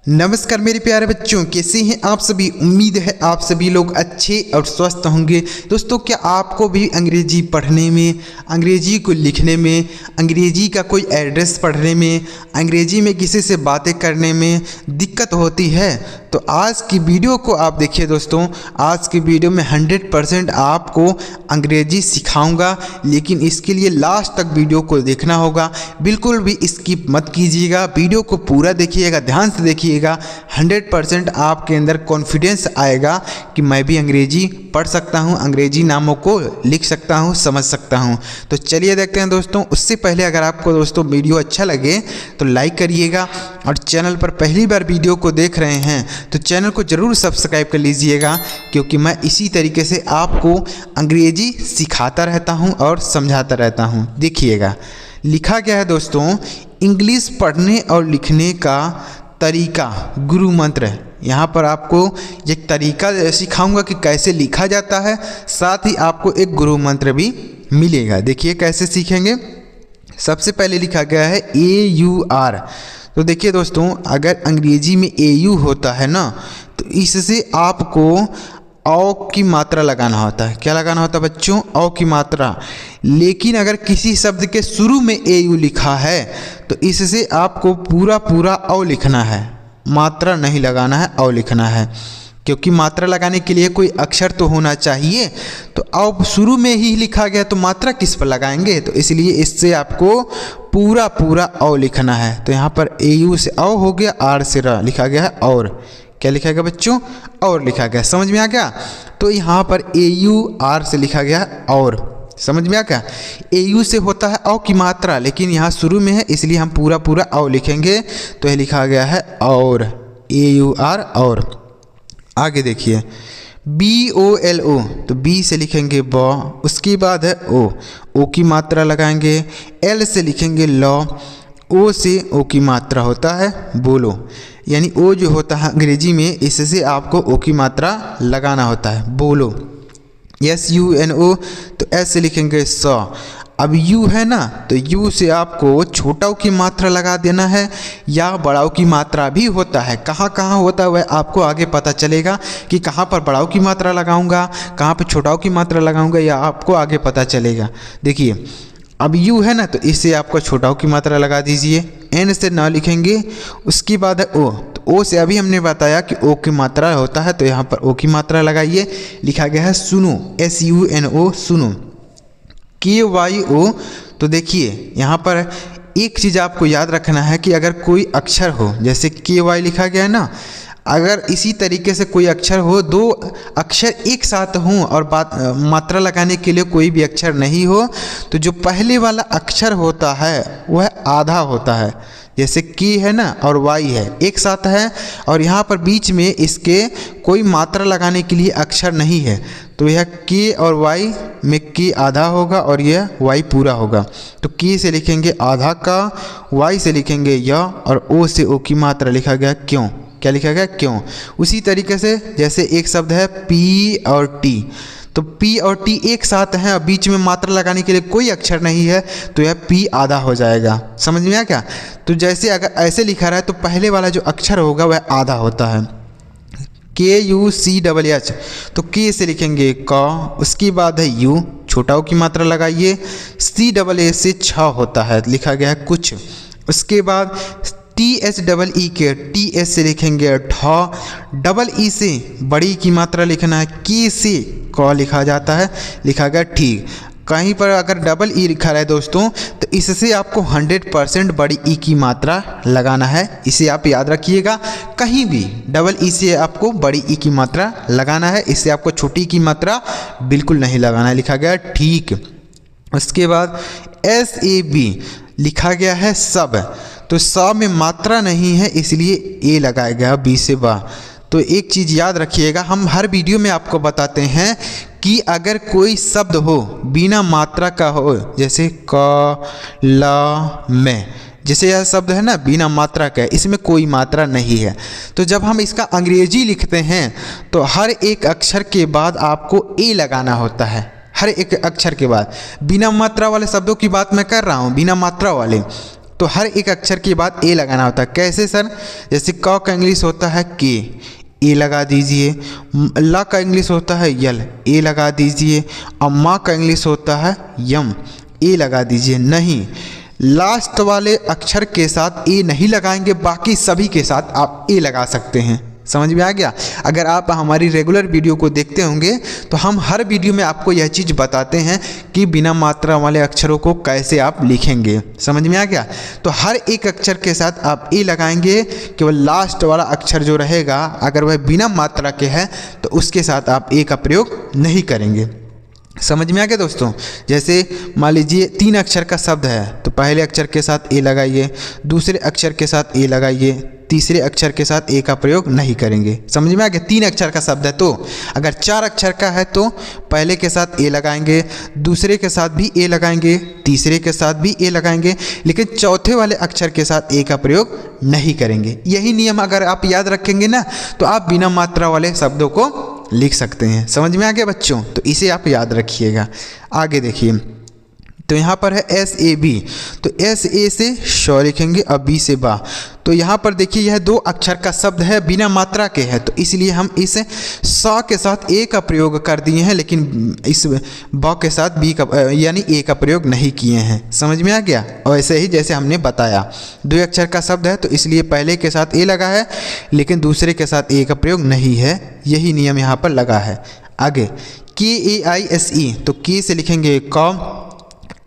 नमस्कार मेरे प्यारे बच्चों, कैसे हैं आप सभी। उम्मीद है आप सभी लोग अच्छे और स्वस्थ होंगे। दोस्तों, क्या आपको भी अंग्रेजी पढ़ने में, अंग्रेजी को लिखने में, अंग्रेजी का कोई एड्रेस पढ़ने में, अंग्रेजी में किसी से बातें करने में दिक्कत होती है? तो आज की वीडियो को आप देखिए दोस्तों। आज की वीडियो में 100% आपको अंग्रेजी सिखाऊंगा, लेकिन इसके लिए लास्ट तक वीडियो को देखना होगा। बिल्कुल भी स्किप मत कीजिएगा, वीडियो को पूरा देखिएगा, ध्यान से देखिएगा। 100% आपके अंदर कॉन्फिडेंस आएगा कि मैं भी अंग्रेजी पढ़ सकता हूँ, अंग्रेजी नामों को लिख सकता हूँ, समझ सकता हूँ। तो चलिए देखते हैं दोस्तों। उससे पहले अगर आपको दोस्तों वीडियो अच्छा लगे तो लाइक करिएगा, और चैनल पर पहली बार वीडियो को देख रहे हैं तो चैनल को ज़रूर सब्सक्राइब कर लीजिएगा, क्योंकि मैं इसी तरीके से आपको अंग्रेजी सिखाता रहता हूँ और समझाता रहता हूँ। देखिएगा लिखा गया है दोस्तों, इंग्लिश पढ़ने और लिखने का तरीका, गुरु मंत्र। यहाँ पर आपको एक तरीका सिखाऊंगा कि कैसे लिखा जाता है, साथ ही आपको एक गुरु मंत्र भी मिलेगा। देखिए कैसे सीखेंगे। सबसे पहले लिखा गया है AUR। तो देखिए दोस्तों, अगर अंग्रेजी में AU होता है ना, तो इससे आपको औ की मात्रा लगाना होता है। क्या लगाना होता है बच्चों? औ की मात्रा। लेकिन अगर किसी शब्द के शुरू में AU लिखा है तो इससे आपको पूरा पूरा औ लिखना है, मात्रा नहीं लगाना है, औ लिखना है। क्योंकि मात्रा लगाने के लिए कोई अक्षर तो होना चाहिए, तो औ शुरू में ही लिखा गया तो मात्रा किस पर लगाएंगे? तो इसलिए इससे आपको पूरा पूरा औ लिखना है। तो यहाँ पर AU से औ हो गया, R से र लिखा गया है और। क्या लिखा गया बच्चों? और लिखा गया। समझ में आ गया? तो यहाँ पर AUR से लिखा गया है और। समझ में आ गया? AU से होता है औ की मात्रा, लेकिन यहाँ शुरू में है इसलिए हम पूरा पूरा औ लिखेंगे। तो यह लिखा गया है और, AUR और। आगे देखिए BOLO, तो B से लिखेंगे ब, उसके बाद है O की मात्रा लगाएंगे। L से लिखेंगे लॉ, O से O की मात्रा होता है बोलो, यानी O जो होता है अंग्रेजी में, इससे आपको O की मात्रा लगाना होता है, बोलो। SUNO, तो S से लिखेंगे सौ। अब U है ना, तो U से आपको छोटा U की मात्रा लगा देना है, या बड़ा U की मात्रा भी होता है। कहाँ कहाँ होता है वह आपको आगे पता चलेगा कि कहाँ पर बड़ा U की मात्रा लगाऊंगा, कहाँ पर छोटा U की मात्रा लगाऊंगा, या आपको आगे पता चलेगा। देखिए अब U है ना, तो इससे आपको छोटा U की मात्रा लगा दीजिए। N से ना लिखेंगे, उसके बाद है O, तो O से अभी हमने बताया कि O की मात्रा होता है, तो यहाँ पर O की मात्रा लगाइए। लिखा गया है सुनो, SUNO, सुनो। KYO, तो देखिए यहाँ पर एक चीज़ आपको याद रखना है कि अगर कोई अक्षर हो, जैसे KY लिखा गया है ना, अगर इसी तरीके से कोई अक्षर हो, दो अक्षर एक साथ हों और मात्रा लगाने के लिए कोई भी अक्षर नहीं हो, तो जो पहले वाला अक्षर होता है वह आधा होता है। जैसे K है ना और Y है, एक साथ है, और यहाँ पर बीच में इसके कोई मात्रा लगाने के लिए अक्षर नहीं है, तो यह K और Y में K आधा होगा और यह Y पूरा होगा। तो K से लिखेंगे आधा का, Y से लिखेंगे य, और O से O की मात्रा लिखा गया क्यों। क्या लिखा गया? क्यों। उसी तरीके से जैसे एक शब्द है P और T, तो P और T एक साथ हैं और बीच में मात्रा लगाने के लिए कोई अक्षर नहीं है, तो यह P आधा हो जाएगा। समझ में आया क्या? तो जैसे अगर ऐसे लिखा रहा है तो पहले वाला जो अक्षर होगा वह आधा होता है। KUCH, तो K से लिखेंगे क, उसके बाद है U, छोटा U की मात्रा लगाइए। CAA से 6 होता है, लिखा गया है कुछ। उसके बाद THEE के TS से लिखेंगे ठ, डबल E से बड़ी की मात्रा लिखना है, K से क लिखा जाता है, लिखा गया ठीक। कहीं पर अगर डबल E लिखा रहा है दोस्तों, तो इससे आपको 100% बड़ी E की मात्रा लगाना है। इसे आप याद रखिएगा, कहीं भी डबल E से आपको बड़ी E की मात्रा लगाना है, इससे आपको छोटी की मात्रा बिल्कुल नहीं लगाना है, लिखा गया ठीक। उसके बाद SAB लिखा गया है सब, तो सब में मात्रा नहीं है इसलिए A लगाया गया, B से बा। तो एक चीज़ याद रखिएगा, हम हर वीडियो में आपको बताते हैं कि अगर कोई शब्द हो बिना मात्रा का हो, जैसे क, ल, में, जैसे यह शब्द है ना बिना मात्रा का, इसमें कोई मात्रा नहीं है, तो जब हम इसका अंग्रेजी लिखते हैं तो हर एक अक्षर के बाद आपको A लगाना होता है। हर एक अक्षर के बाद, बिना मात्रा वाले शब्दों की बात मैं कर रहा हूँ, बिना मात्रा वाले। तो हर एक अक्षर के बाद ए लगाना होता है। कैसे सर? जैसे क का इंग्लिश होता है के, ए लगा दीजिए। ल का इंग्लिश होता है यल, ए लगा दीजिए। और माँ का इंग्लिश होता है यम, ए लगा दीजिए। नहीं, लास्ट वाले अक्षर के साथ ए नहीं लगाएंगे, बाकी सभी के साथ आप ए लगा सकते हैं। समझ में आ गया? अगर आप हमारी रेगुलर वीडियो को देखते होंगे तो हम हर वीडियो में आपको यह चीज़ बताते हैं कि बिना मात्रा वाले अक्षरों को कैसे आप लिखेंगे। समझ में आ गया? तो हर एक अक्षर के साथ आप ए लगाएंगे, केवल लास्ट वाला अक्षर जो रहेगा अगर वह बिना मात्रा के है तो उसके साथ आप ए का प्रयोग नहीं करेंगे। समझ में आ गया दोस्तों? जैसे मान लीजिए 3 अक्षर का शब्द है तो पहले अक्षर के साथ ए लगाइए, दूसरे अक्षर के साथ ए लगाइए, तीसरे अक्षर के साथ ए का प्रयोग नहीं करेंगे। समझ में आ गया? 3 अक्षर का शब्द है तो अगर 4 अक्षर का है तो पहले के साथ ए लगाएंगे, दूसरे के साथ भी ए लगाएंगे, तीसरे के साथ भी ए लगाएंगे, लेकिन चौथे वाले अक्षर के साथ ए का प्रयोग नहीं करेंगे। यही नियम अगर आप याद रखेंगे ना तो आप बिना मात्रा वाले शब्दों को लिख सकते हैं। समझ में आ गया बच्चों? तो इसे आप याद रखिएगा। आगे देखिए, तो यहाँ पर है एस ए बी, तो एस ए से श लिखेंगे और बी से बा। तो यहाँ पर देखिए यह 2 अक्षर का शब्द है, बिना मात्रा के है, तो इसलिए हम इस स के साथ ए का प्रयोग कर दिए हैं, लेकिन इस ब के साथ बी का यानी ए का प्रयोग नहीं किए हैं। समझ में आ गया? और ऐसे ही जैसे हमने बताया 2 अक्षर का शब्द है तो इसलिए पहले के साथ ए लगा है, लेकिन दूसरे के साथ ए का प्रयोग नहीं है। यही नियम यहाँ पर लगा है। आगे KAISE, तो के से लिखेंगे क,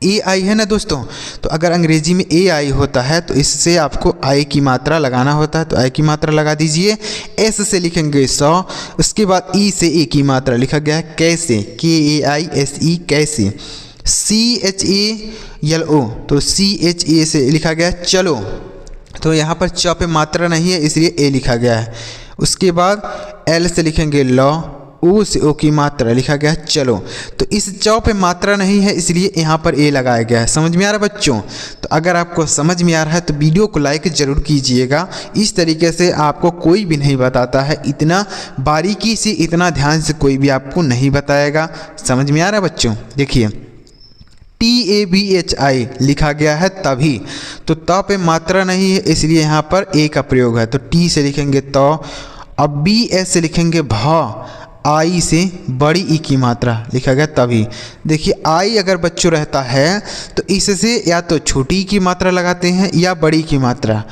ए आई है ना दोस्तों, तो अगर अंग्रेजी में ए आई होता है तो इससे आपको आई की मात्रा लगाना होता है, तो आई की मात्रा लगा दीजिए। एस से लिखेंगे 100, उसके बाद ई से ए की मात्रा लिखा गया है कैसे, KAISE कैसे। CHALO, तो CHA से लिखा गया है चलो, तो यहाँ पर च पे मात्रा नहीं है इसलिए ए लिखा गया है। उसके बाद एल से लिखेंगे लॉ, ओ से ओ की मात्रा लिखा गया है चलो, तो इस चौ पे मात्रा नहीं है इसलिए यहाँ पर ए लगाया गया है। समझ में आ रहा है बच्चों? तो अगर आपको समझ में आ रहा है तो वीडियो को लाइक ज़रूर कीजिएगा। इस तरीके से आपको कोई भी नहीं बताता है, इतना बारीकी से इतना ध्यान से कोई भी आपको नहीं बताएगा। समझ में आ रहा है बच्चों? देखिए TABHI लिखा गया है तभी, तो त पे मात्रा नहीं है इसलिए यहाँ पर ए का प्रयोग है, तो टी से लिखेंगे तो, अब BS से लिखेंगे भ, आई से बड़ी ई की मात्रा लिखा गया तभी। देखिए आई अगर बच्चों रहता है तो इससे या तो छोटी की मात्रा लगाते हैं या बड़ी की मात्रा,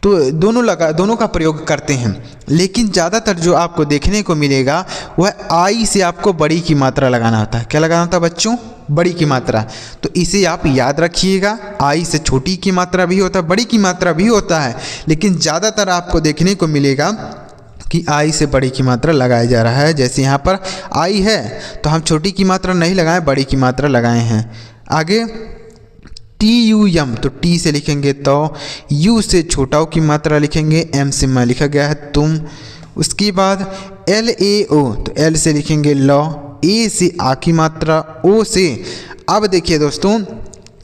तो दोनों का प्रयोग करते हैं, लेकिन ज़्यादातर जो आपको देखने को मिलेगा वह आई से आपको बड़ी की मात्रा लगाना होता है। क्या लगाना होता है बच्चों? बड़ी की मात्रा। तो इसे आप याद रखिएगा, आई से छोटी की मात्रा भी होता है, बड़ी की मात्रा भी होता है, लेकिन ज़्यादातर आपको देखने को मिलेगा कि आई से बड़ी की मात्रा लगाया जा रहा है। जैसे यहाँ पर आई है तो हम छोटी की मात्रा नहीं लगाएं, बड़ी की मात्रा लगाए हैं। आगे TUM, तो टी से लिखेंगे तो, यू से छोटा की मात्रा लिखेंगे, एम से मैं लिखा गया है तुम। उसके बाद LAO, तो एल से लिखेंगे लॉ, ए से आ की मात्रा, ओ से, अब देखिए दोस्तों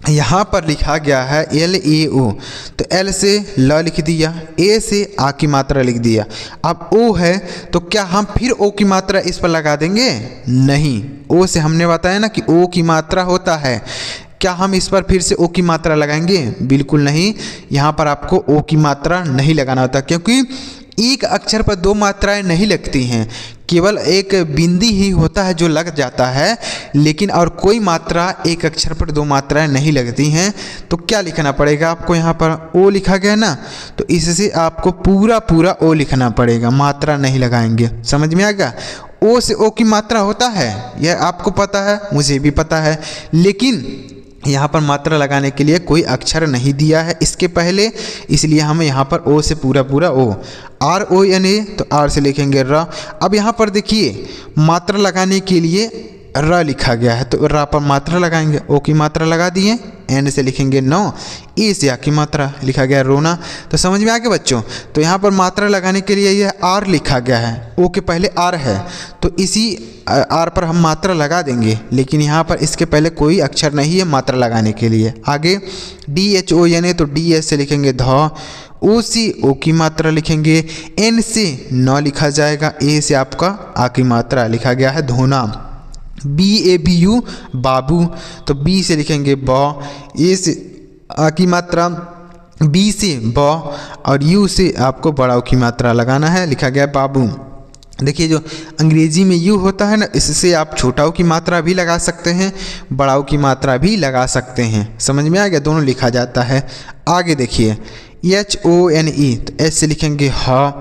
यहाँ पर लिखा गया है LAO, तो एल से ल लिख दिया, ए से आ की मात्रा लिख दिया। अब ओ है तो क्या हम फिर ओ की मात्रा इस पर लगा देंगे? नहीं, ओ से हमने बताया ना कि ओ की मात्रा होता है, क्या हम इस पर फिर से ओ की मात्रा लगाएंगे? बिल्कुल नहीं, यहाँ पर आपको ओ की मात्रा नहीं लगाना होता, क्योंकि एक अक्षर पर 2 मात्राएं नहीं लगती हैं, केवल एक बिंदी ही होता है जो लग जाता है, लेकिन और कोई मात्रा एक अक्षर पर 2 मात्राएं नहीं लगती हैं। तो क्या लिखना पड़ेगा आपको? यहाँ पर ओ लिखा गया ना, तो इससे आपको पूरा ओ लिखना पड़ेगा, मात्रा नहीं लगाएंगे। समझ में आ गया? ओ से ओ की मात्रा होता है, यह आपको पता है, मुझे भी पता है, लेकिन यहाँ पर मात्रा लगाने के लिए कोई अक्षर नहीं दिया है इसके पहले, इसलिए हम यहाँ पर ओ से पूरा ओ, RONA, तो आर से लिखेंगे र। अब यहाँ पर देखिए मात्रा लगाने के लिए र लिखा गया है, तो र पर मात्रा लगाएंगे, ओ की मात्रा लगा दिए, एन से लिखेंगे 9, ए से आ की मात्रा लिखा गया रोना। तो समझ में आ गया बच्चों? तो यहाँ पर मात्रा लगाने के लिए यह आर लिखा गया है, ओ के पहले आर है, तो इसी आर पर हम मात्रा लगा देंगे, लेकिन यहाँ पर इसके पहले कोई अक्षर नहीं है मात्रा लगाने के लिए। आगे DHONA, तो DS से लिखेंगे ध, ओ से ओ की मात्रा लिखेंगे, एन से 9 लिखा जाएगा, ए से आपका आ की मात्रा लिखा गया है धोना। BABU बाबू, तो बी से लिखेंगे ब, ए से आ की मात्रा, बी से ब और यू से आपको बड़ा ऊ की मात्रा लगाना है। लिखा गया बाबू। देखिए जो अंग्रेजी में यू होता है ना, इससे आप छोटा ऊ की मात्रा भी लगा सकते हैं, बड़ा ऊ की मात्रा भी लगा सकते हैं। समझ में आ गया, दोनों लिखा जाता है। आगे देखिए HONE, तो एस से लिखेंगे ह,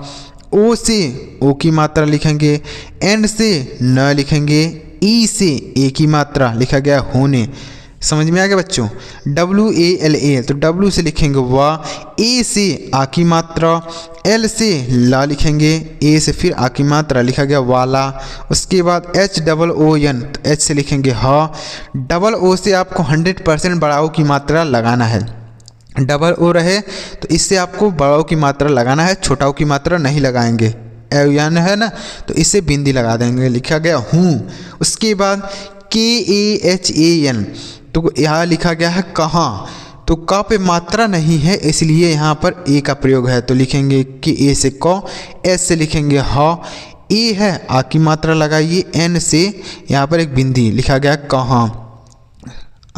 ओ से ओ की मात्रा लिखेंगे, एन से न लिखेंगे, ई से ए की मात्रा लिखा गया होने। समझ में आ गया बच्चों। WALA, तो W से लिखेंगे वाह, ए से आ की मात्रा, L से ला लिखेंगे, ए से फिर आ की मात्रा लिखा गया वाला। उसके बाद HOON, तो H से लिखेंगे हा, डबल ओ से आपको 100% बड़ा ओ की मात्रा लगाना है। डबल ओ रहे तो इससे आपको बड़ा ओ की मात्रा लगाना है, छोटा ओ की मात्रा नहीं लगाएंगे। एन है ना, तो इससे बिंदी लगा देंगे। लिखा गया हूँ। उसके बाद KAHAN, तो यहाँ लिखा गया है कहाँ, तो क पे मात्रा नहीं है इसलिए यहाँ पर ए का प्रयोग है। तो लिखेंगे कि ए से क, एस से लिखेंगे ह, ए है आ की मात्रा लगाइए, एन से यहाँ पर एक बिंदी लिखा गया कहाँ।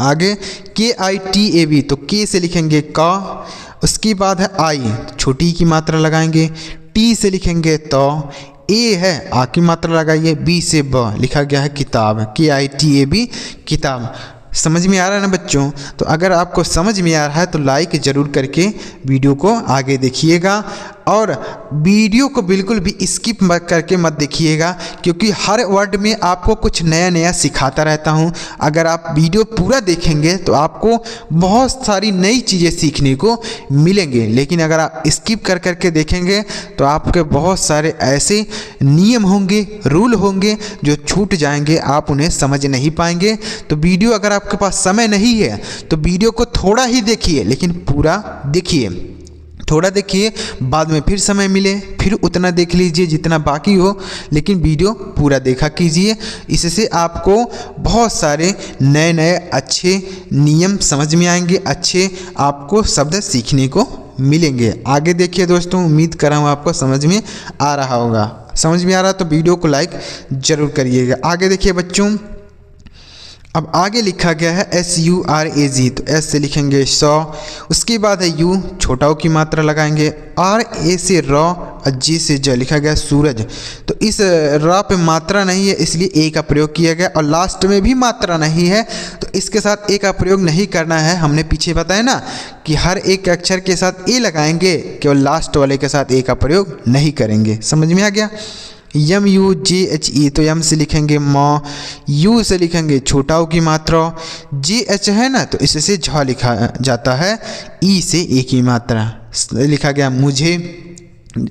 आगे KITAB, तो के से लिखेंगे का। उसके बाद है आई, छोटी की मात्रा लगाएंगे, टी से लिखेंगे तो, ए है आ की मात्रा लगाइए, बी से ब, लिखा गया है किताब। KITAB किताब। समझ में आ रहा है ना बच्चों। तो अगर आपको समझ में आ रहा है तो लाइक ज़रूर करके वीडियो को आगे देखिएगा, और वीडियो को बिल्कुल भी स्किप मत करके मत देखिएगा, क्योंकि हर वर्ड में आपको कुछ नया नया सिखाता रहता हूं। अगर आप वीडियो पूरा देखेंगे तो आपको बहुत सारी नई चीज़ें सीखने को मिलेंगे, लेकिन अगर आप स्किप कर करके देखेंगे तो आपके बहुत सारे ऐसे नियम होंगे, रूल होंगे जो छूट जाएंगे, आप उन्हें समझ नहीं पाएंगे। तो वीडियो अगर आपके पास समय नहीं है तो वीडियो को थोड़ा ही देखिए, लेकिन पूरा देखिए। थोड़ा देखिए, बाद में फिर समय मिले फिर उतना देख लीजिए जितना बाकी हो, लेकिन वीडियो पूरा देखा कीजिए। इससे आपको बहुत सारे नए नए अच्छे नियम समझ में आएंगे, अच्छे आपको शब्द सीखने को मिलेंगे। आगे देखिए दोस्तों, उम्मीद कर रहा हूँ आपको समझ में आ रहा होगा। समझ में आ रहा तो वीडियो को लाइक ज़रूर करिएगा। आगे देखिए बच्चों, अब आगे लिखा गया है SURAG, तो एस से लिखेंगे सौ। उसके बाद है यू, छोटा ओ की मात्रा लगाएंगे, आर ए से र और जी से ज, लिखा गया सूरज। तो इस र पे मात्रा नहीं है इसलिए ए का प्रयोग किया गया, और लास्ट में भी मात्रा नहीं है तो इसके साथ ए का प्रयोग नहीं करना है। हमने पीछे बताया ना कि हर एक अक्षर के साथ ए लगाएंगे, केवल लास्ट वाले के साथ ए का प्रयोग नहीं करेंगे। समझ में आ गया। MUJHE, तो एम से लिखेंगे म, यू से लिखेंगे छोटा ओ की मात्रा, JH है ना तो इससे झ लिखा जाता है, ई से ए की मात्रा लिखा गया मुझे।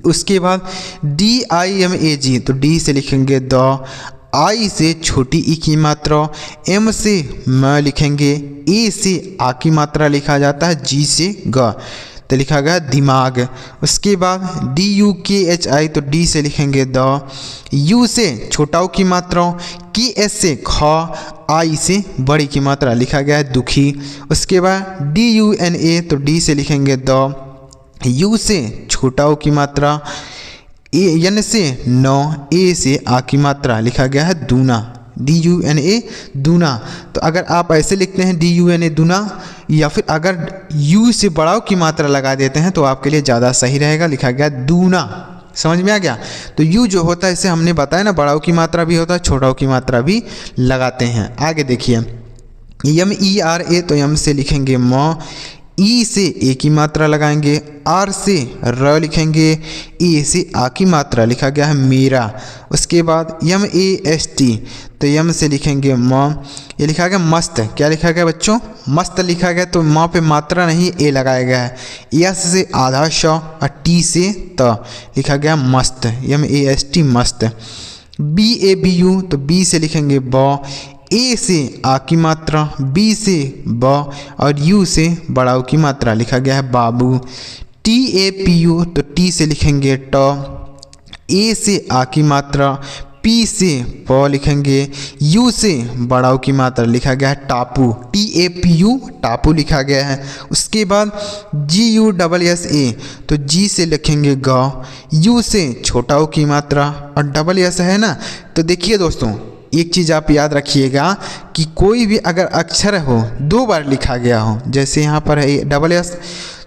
उसके बाद DIMAG, तो डी से लिखेंगे द, आई से छोटी ई की मात्रा, एम से म लिखेंगे, ए से आ की मात्रा लिखा जाता है, जी से ग, तो लिखा गया दिमाग। उसके बाद DUKHI, तो डी से लिखेंगे द, यू से छोटा ओ की मात्रा, KS से ख, आई से बड़ी की मात्रा लिखा गया है दुखी। उसके बाद DUNA, तो डी से लिखेंगे द, यू से छोटा ओ की मात्रा, एन से नौ, ए से आ की मात्रा लिखा गया है दूना, DUNA दूना। तो अगर आप ऐसे लिखते हैं DUNA दूना, या फिर अगर यू से बड़ाव की मात्रा लगा देते हैं तो आपके लिए ज़्यादा सही रहेगा, लिखा गया दूना। समझ में आ गया। तो यू जो होता है इसे हमने बताया ना, बड़ाव की मात्रा भी होता है, छोटाओं की मात्रा भी लगाते हैं। आगे देखिए MERA, तो एम से लिखेंगे म, ई से ए की मात्रा लगाएंगे, आर से र लिखेंगे, ए से आ की मात्रा लिखा गया है मेरा। उसके बाद MAST, तो एम से लिखेंगे म, ये लिखा गया मस्त। क्या लिखा गया बच्चों? मस्त लिखा गया, तो म पे मात्रा नहीं ए लगाया गया है। यस से आधा श और टी से त लिखा गया मस्त, MAST मस्त। BABU, तो बी से लिखेंगे ब, ए से आ की मात्रा, बी से ब और यू से बड़ाऊ की मात्रा लिखा गया है बाबू। TAPU, तो टी से लिखेंगे ट, ए से आ की मात्रा, पी से प लिखेंगे, यू से बड़ाऊ की मात्रा लिखा गया है टापू, TAPU टापू लिखा गया है। उसके बाद GUSSA, तो जी से लिखेंगे ग, यू से छोटाऊ की मात्रा और डबल एस है ना। तो देखिए दोस्तों, एक चीज़ आप याद रखिएगा कि कोई भी अगर अक्षर हो दो बार लिखा गया हो, जैसे यहाँ पर है डबल एस,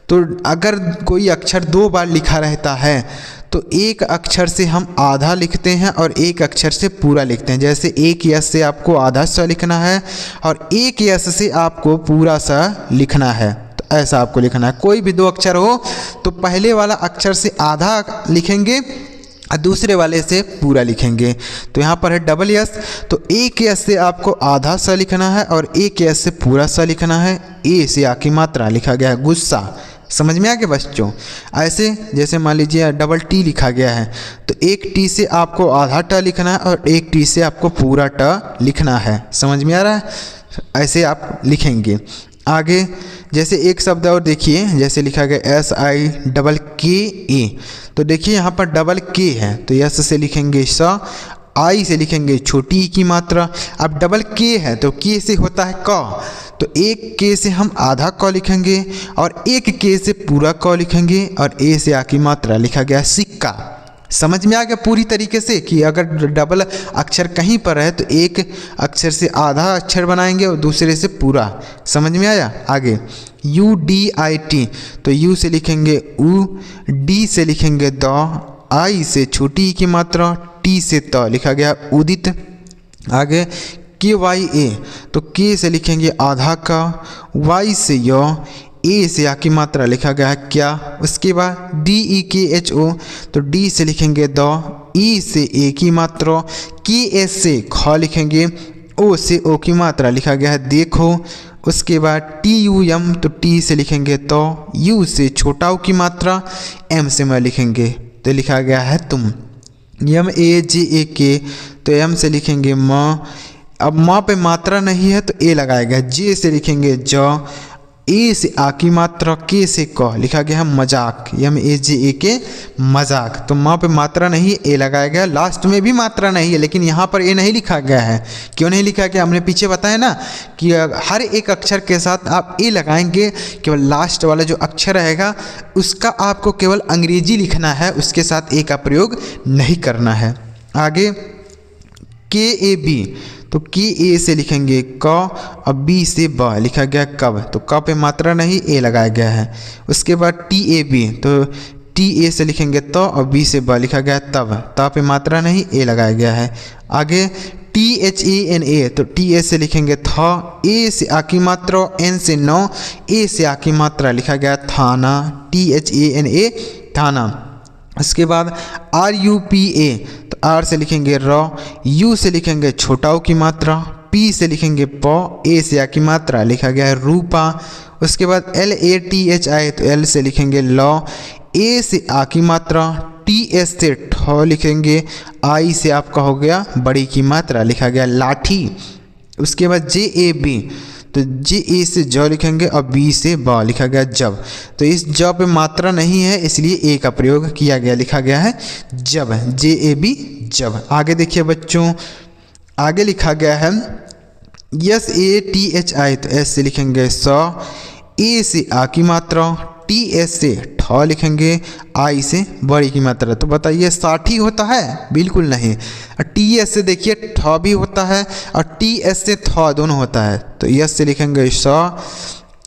तो अगर कोई अक्षर 2 बार लिखा रहता है तो एक अक्षर से हम आधा लिखते हैं और एक अक्षर से पूरा लिखते हैं। जैसे एक यस से आपको आधा सा लिखना है और एक यस से आपको पूरा सा लिखना है, तो ऐसा आपको लिखना है। कोई भी 2 अक्षर हो तो पहले वाला अक्षर से आधा लिखेंगे और दूसरे वाले से पूरा लिखेंगे। तो यहाँ पर है डबल यस, तो एक यस से आपको आधा सा लिखना है और एक यस से पूरा सा लिखना है। ए से आ की मात्रा लिखा गया है गुस्सा। समझ में आ गया बच्चों? ऐसे जैसे मान लीजिए डबल टी लिखा गया है तो एक टी से आपको आधा ट लिखना है और एक टी से आपको पूरा ट लिखना है। समझ में आ रहा है? ऐसे आप लिखेंगे। आगे जैसे एक शब्द और देखिए, जैसे लिखा गया SIKKA, तो देखिए यहाँ पर डबल के है तो यस से लिखेंगे स, आई से लिखेंगे छोटी ई की मात्रा। अब डबल के है तो के से होता है क, तो एक के से हम आधा क लिखेंगे और एक के से पूरा क लिखेंगे और ए से आ की मात्रा लिखा गया सिक्का। समझ में आ गया पूरी तरीके से कि अगर डबल अक्षर कहीं पर है तो एक अक्षर से आधा अक्षर बनाएंगे और दूसरे से पूरा। समझ में आया? आगे UDIT, तो यू से लिखेंगे उ, डी से लिखेंगे द, आई से छोटी की मात्रा, टी से त लिखा गया उदित। आगे KYA, तो के से लिखेंगे आधा का, वाई से य, ए से आ की मात्रा लिखा गया है क्या। उसके बाद DEKHO, तो डी से लिखेंगे द, ई से ए की मात्रा, KS से ख लिखेंगे, ओ से ओ की मात्रा लिखा गया है देखो। उसके बाद TUM, तो टी से लिखेंगे तो, यू से छोटा ओ की मात्रा, एम से मैं लिखेंगे तो लिखा गया है तुम। MAJAK, तो एम से लिखेंगे म, अब माँ पे मात्रा नहीं है तो ए लगाया गया। जे से लिखेंगे ज, ए से आ की मात्रा, के से क लिखा गया है मजाक। MAJAK मजाक, तो माँ पे मात्रा नहीं ए लगाया गया। लास्ट में भी मात्रा नहीं है लेकिन यहाँ पर ए नहीं लिखा गया है। क्यों नहीं लिखा गया? हमने पीछे बताया ना कि हर एक अक्षर के साथ आप ए लगाएंगे, केवल लास्ट वाला जो अक्षर रहेगा उसका आपको केवल अंग्रेजी लिखना है, उसके साथ ए का प्रयोग नहीं करना है। आगे KAB, तो KA से लिखेंगे क और बी से ब लिखा गया कब, तो क पे मात्रा नहीं ए लगाया गया है। उसके बाद TAB, तो TA से लिखेंगे तो और बी से ब लिखा गया तब, ता पे मात्रा नहीं ए लगाया गया है। आगे THANA, तो TA से लिखेंगे थ, ए से आ की मात्रा, एन से नो, ए से आ की मात्रा लिखा गया थाना। THANA थाना। उसके बाद RUPA, तो आर से लिखेंगे र, यू से लिखेंगे छोटा ओ की मात्रा, पी से लिखेंगे प, ए से आ की मात्रा लिखा गया है रूपा। उसके बाद LATHI, तो एल से लिखेंगे लॉ, ए से आ की मात्रा, TS से ठ लिखेंगे, आई से आपका हो गया बड़ी की मात्रा लिखा गया लाठी। उसके बाद JAB, तो JA से ज लिखेंगे और बी से ब लिखा गया जब, तो इस ज पे मात्रा नहीं है इसलिए ए का प्रयोग किया गया, लिखा गया है जब, JAB जब। आगे देखिए बच्चों, आगे लिखा गया है SATHI, तो एस से लिखेंगे स, ए से आ की मात्रा, TS से ठ लिखेंगे, आई से बड़ी की मात्रा। तो बताइए 60 होता है? बिल्कुल नहीं। TS से देखिए ठ भी होता है और TS से थ दोनों होता है, तो यस से लिखेंगे स,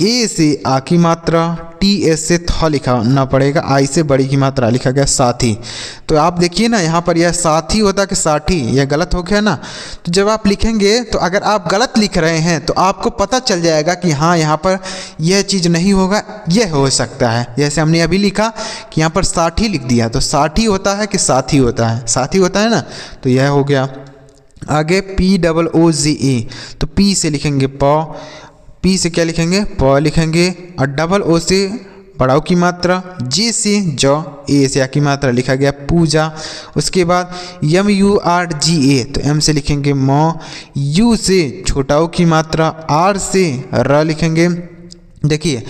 ए से आ की मात्रा, TS से थ लिखाना पड़ेगा, आई से बड़ी की मात्रा लिखा गया साथी। तो आप देखिए ना यहाँ पर यह साथी होता है कि साठी, यह गलत हो गया ना। तो जब आप लिखेंगे तो अगर आप गलत लिख रहे हैं तो आपको पता चल जाएगा कि हाँ यहाँ पर यह चीज़ नहीं होगा, यह हो सकता है। जैसे हमने अभी लिखा कि यहाँ पर साठी लिख दिया, तो साठी होता है कि साथी होता है? साथी होता है ना, तो यह हो गया। आगे POOGE, तो पी से लिखेंगे प, पी से क्या लिखेंगे प लिखेंगे और डबल ओ से बड़ाऊ की मात्रा, जे से ज, ए से आ की मात्रा लिखा गया पूजा। उसके बाद MURGA, तो एम से लिखेंगे म, यू से छोटाऊ की मात्रा, आर से र लिखेंगे। देखिए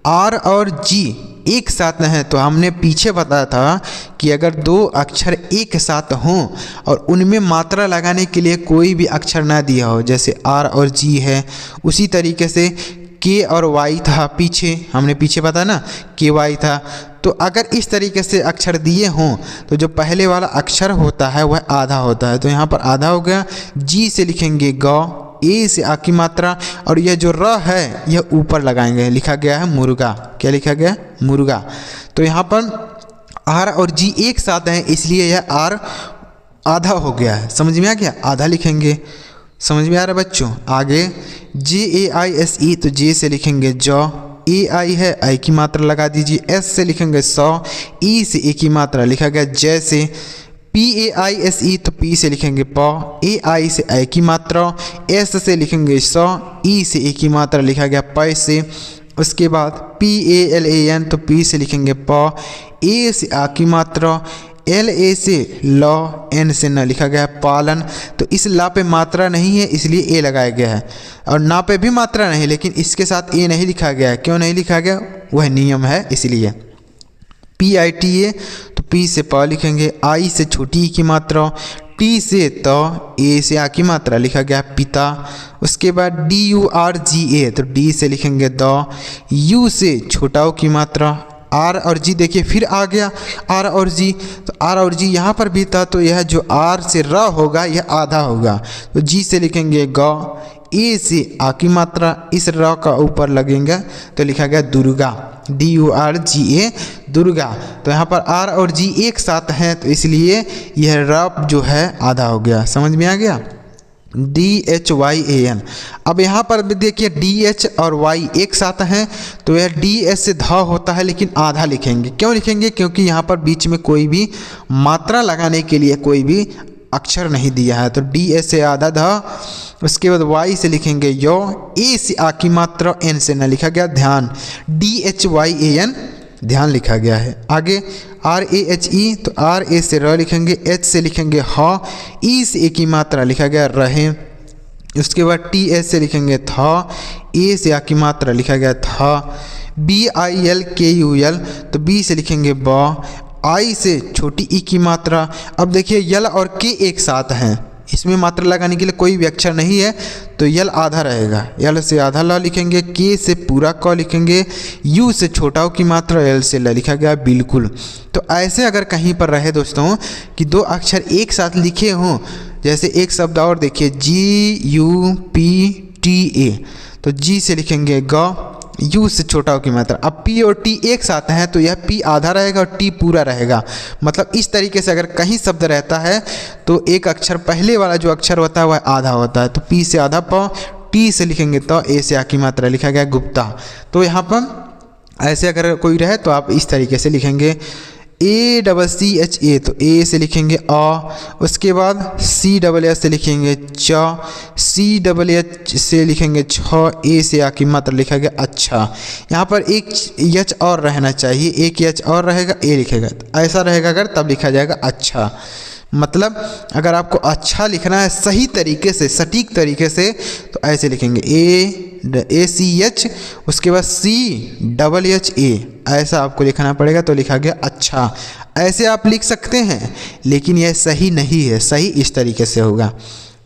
आर और जी एक साथ न है, तो हमने पीछे बताया था कि अगर 2 अक्षर एक साथ हों और उनमें मात्रा लगाने के लिए कोई भी अक्षर ना दिया हो, जैसे आर और जी है, उसी तरीके से के और वाई था, पीछे हमने पीछे बताया ना KY था, तो अगर इस तरीके से अक्षर दिए हों तो जो पहले वाला अक्षर होता है वह आधा होता है। तो यहाँ पर आधा हो गया। जी से लिखेंगे ग, ए से आ की मात्रा, और यह जो र है यह ऊपर लगाएंगे, लिखा गया है मुर्गा। क्या लिखा गया? मुर्गा। तो यहाँ पर आर और जी एक साथ हैं, इसलिए यह आर आधा हो गया है। समझ में आ गया? आधा लिखेंगे। समझ में आ रहा है बच्चों? आगे JAISE, तो जे से लिखेंगे जौ, ए आई है, आई की मात्रा लगा दीजिए। एस से लिखेंगे सौ, ई से ए की मात्रा लिखा गया जैसे। PAISE, तो पी से लिखेंगे प, ए आई से आई की मात्रा, एस से लिखेंगे सौ, ई से ए की मात्रा लिखा गया पैसे। उसके बाद PALAN, तो पी से लिखेंगे प, ए से आ की मात्रा, LA से लॉ, एन से न लिखा गया है पालन। तो इस ला पे मात्रा नहीं है इसलिए ए लगाया गया है, और ना पे भी मात्रा नहीं, लेकिन इसके साथ ए नहीं लिखा गया है। क्यों नहीं लिखा गया? वह नियम है इसलिए। PITA, तो पी से प लिखेंगे, आई से छोटी की मात्रा, टी से त, ए से आ की मात्रा लिखा गया पिता। उसके बाद DURGA, तो डी से लिखेंगे द, यू से छोटा की मात्रा, आर और जी देखिए फिर आ गया आर और जी। तो आर और जी यहाँ पर भी था, तो यह जो आर से र होगा यह आधा होगा। तो जी से लिखेंगे ग, ए से आ की मात्रा, इस र का ऊपर लगेंगे तो लिखा गया दुर्गा, DURGA, दुर्गा। तो यहाँ पर आर और जी एक साथ हैं, तो इसलिए यह र जो है आधा हो गया। समझ में आ गया? DHYAN। अब यहाँ पर भी देखिए DH और Y एक साथ हैं, तो यह DS से ध होता है, लेकिन आधा लिखेंगे। क्यों लिखेंगे? क्योंकि यहाँ पर बीच में कोई भी मात्रा लगाने के लिए कोई भी अक्षर नहीं दिया है। तो DS से आधा ध। उसके बाद Y से लिखेंगे यो, ए से आ की मात्रा, एन से न लिखा गया ध्यान, DHYAN, ध्यान लिखा गया है। आगे RAHE, तो RA से र लिखेंगे, H से लिखेंगे ह, ई से ए की मात्रा लिखा गया रहे। उसके बाद TS से लिखेंगे थ, ए से आ की मात्रा लिखा गया था। BILKUL, तो बी से लिखेंगे ब, आई से छोटी ई की मात्रा। अब देखिए यल और के एक साथ हैं, इसमें मात्रा लगाने के लिए कोई भी अक्षर नहीं है, तो यल आधा रहेगा, यल से आधा ल लिखेंगे, के से पूरा क लिखेंगे, यू से छोटा की मात्रा, एल से ल लिखा गया बिल्कुल। तो ऐसे अगर कहीं पर रहे दोस्तों कि दो अक्षर एक साथ लिखे हों, जैसे एक शब्द और देखिए GUPTA, तो जी से लिखेंगे ग, यू से छोटा की मात्रा। अब पी और टी एक साथ हैं, तो यह पी आधा रहेगा और टी पूरा रहेगा। मतलब इस तरीके से अगर कहीं शब्द रहता है तो एक अक्षर पहले वाला जो अक्षर होता है वह आधा होता है। तो पी से आधा प, टी से लिखेंगे तो, ए से आ की मात्रा लिखा गया गुप्ता। तो यहाँ पर ऐसे अगर कोई रहे तो आप इस तरीके से लिखेंगे। ACCHA, तो ए से लिखेंगे अ, उसके बाद CSS से लिखेंगे च, CHH से लिखेंगे छ, ए से आ की मात्रा लिखा गया अच्छा। यहाँ पर एक यच और रहना चाहिए, एक यच और रहेगा, ए लिखेगा, ऐसा रहेगा अगर तब लिखा जाएगा अच्छा। मतलब अगर आपको अच्छा लिखना है सही तरीके से, सटीक तरीके से, तो ऐसे लिखेंगे ACH, उसके बाद CHHA, ऐसा आपको लिखना पड़ेगा, तो लिखा गया अच्छा। ऐसे आप लिख सकते हैं, लेकिन यह सही नहीं है, सही इस तरीके से होगा।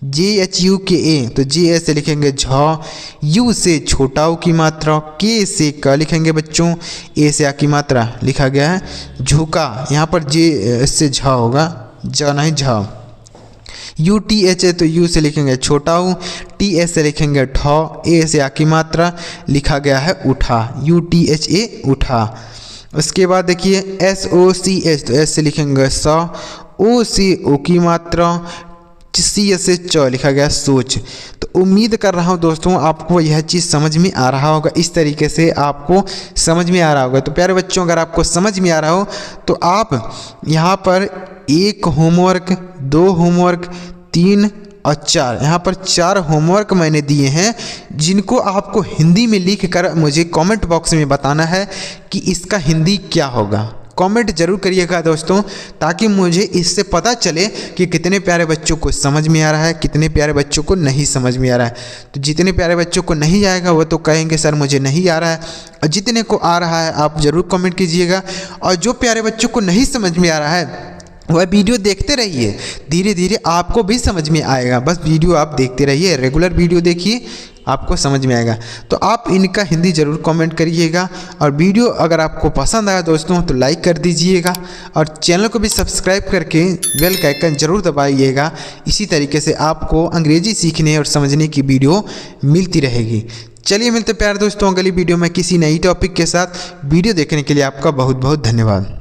JHUKA, तो JS से लिखेंगे झ, यू से छोटा ऊ की मात्रा, के से क लिखेंगे बच्चों, ए से आ की मात्रा लिखा गया है झुका। यहाँ पर J से झ होगा, ज नहीं झ। UTH, तो यू से लिखेंगे छोटा ऊ, TS से लिखेंगे ठ, ए से आ की मात्रा लिखा गया है उठा, UTHA उठा। उसके बाद देखिए SOCH, तो एस से लिखेंगे स, ओ से ओ की मात्रा, सी से च लिखा गया सोच। तो उम्मीद कर रहा हूँ दोस्तों आपको यह चीज़ समझ में आ रहा होगा, इस तरीके से आपको समझ में आ रहा होगा। तो प्यारे बच्चों अगर आपको समझ में आ रहा हो तो आप यहाँ पर एक होमवर्क, दो होमवर्क, 3 और 4, यहाँ पर 4 होमवर्क मैंने दिए हैं, जिनको आपको हिंदी में लिख कर मुझे कमेंट बॉक्स में बताना है कि इसका हिंदी क्या होगा। कमेंट जरूर करिएगा दोस्तों, ताकि मुझे इससे पता चले कि कितने प्यारे बच्चों को समझ में आ रहा है, कितने प्यारे बच्चों को नहीं समझ में आ रहा है। तो जितने प्यारे बच्चों को नहीं आएगा वो तो कहेंगे सर मुझे नहीं आ रहा है, और जितने को आ रहा है आप ज़रूर कमेंट कीजिएगा। और जो प्यारे बच्चों को नहीं समझ में आ रहा है वह वीडियो देखते रहिए, धीरे धीरे आपको भी समझ में आएगा। बस वीडियो आप देखते रहिए, रेगुलर वीडियो देखिए, आपको समझ में आएगा। तो आप इनका हिंदी ज़रूर कमेंट करिएगा और वीडियो अगर आपको पसंद आया दोस्तों तो लाइक कर दीजिएगा और चैनल को भी सब्सक्राइब करके बेल का आइकन ज़रूर दबाइएगा। इसी तरीके से आपको अंग्रेजी सीखने और समझने की वीडियो मिलती रहेगी। चलिए मिलते प्यारे दोस्तों अगली वीडियो में किसी नई टॉपिक के साथ। वीडियो देखने के लिए आपका बहुत बहुत धन्यवाद।